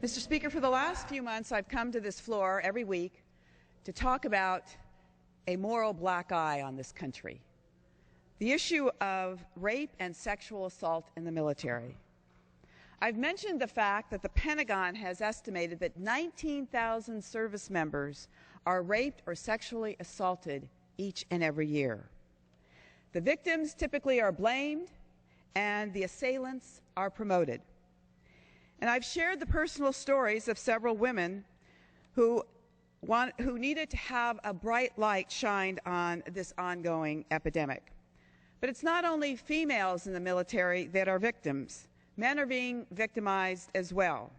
Mr. Speaker, for the last few months, I've come to this floor every week to talk about a moral black eye on this country, the issue of rape and sexual assault in the military. I've mentioned the fact that the Pentagon has estimated that 19,000 service members are raped or sexually assaulted each and every year. The victims typically are blamed, and the assailants are promoted. And I've shared the personal stories of several women who needed to have a bright light shined on this ongoing epidemic. But it's not only females in the military that are victims. Men are being victimized as well.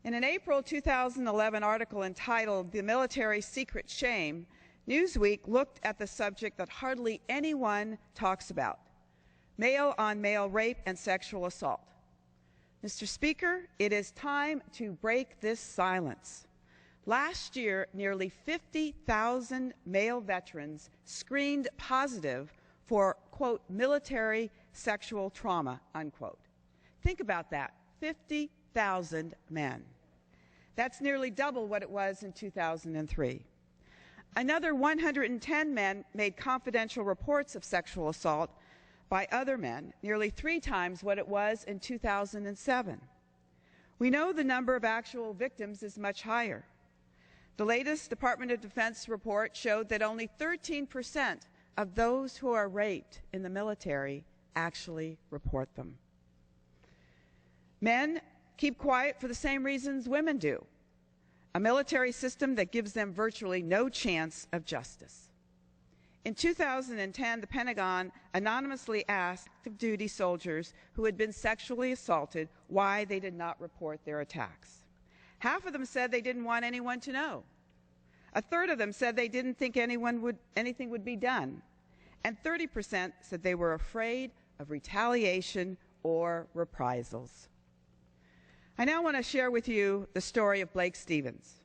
In an April 2011 article entitled "The Military's Secret Shame," Newsweek looked at the subject that hardly anyone talks about: male-on-male rape and sexual assault. Mr. Speaker, it is time to break this silence. Last year, nearly 50,000 male veterans screened positive for, quote, military sexual trauma, unquote. Think about that, 50,000 men. That's nearly double what it was in 2003. Another 110 men made confidential reports of sexual assault by other men, nearly 3 times what it was in 2007. We know the number of actual victims is much higher. The latest Department of Defense report showed that only 13% of those who are raped in the military actually report them. Men keep quiet for the same reasons women do: a military system that gives them virtually no chance of justice. In 2010, the Pentagon anonymously asked active duty soldiers who had been sexually assaulted why they did not report their attacks. Half of them said they didn't want anyone to know. A third of them said they didn't think anything would be done. And 30% said they were afraid of retaliation or reprisals. I now want to share with you the story of Blake Stevens.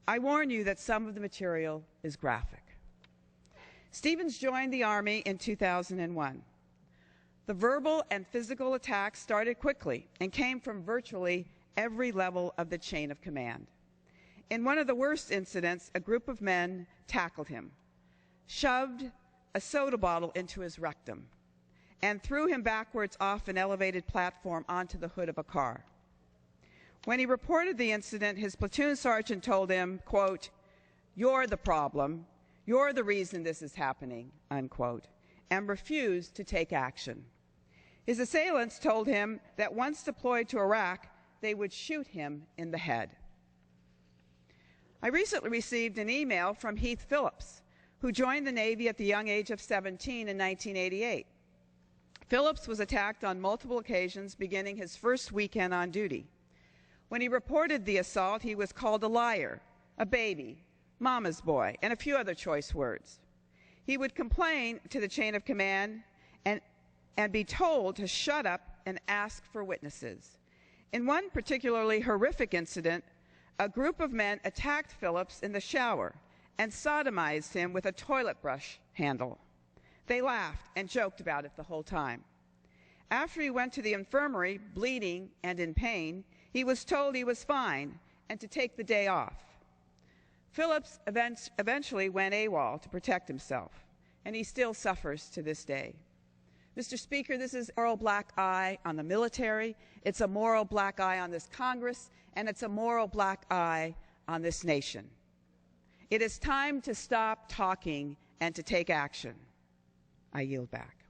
I warn you that some of the material is graphic. Stevens joined the Army in 2001. The verbal and physical attacks started quickly and came from virtually every level of the chain of command. In one of the worst incidents, a group of men tackled him, shoved a soda bottle into his rectum, and threw him backwards off an elevated platform onto the hood of a car. When he reported the incident, his platoon sergeant told him, quote, "You're the problem. You're the reason this is happening," unquote, and refused to take action. His assailants told him that once deployed to Iraq, they would shoot him in the head. I recently received an email from Heath Phillips, who joined the Navy at the young age of 17 in 1988. Phillips was attacked on multiple occasions beginning his first weekend on duty. When he reported the assault, he was called a liar, a baby, mama's boy, and a few other choice words. He would complain to the chain of command and be told to shut up and ask for witnesses. In one particularly horrific incident, a group of men attacked Phillips in the shower and sodomized him with a toilet brush handle. They laughed and joked about it the whole time. After he went to the infirmary, bleeding and in pain, he was told he was fine and to take the day off. Phillips eventually went AWOL to protect himself, and he still suffers to this day. Mr. Speaker, this is a moral black eye on the military, it's a moral black eye on this Congress, and it's a moral black eye on this nation. It is time to stop talking and to take action. I yield back.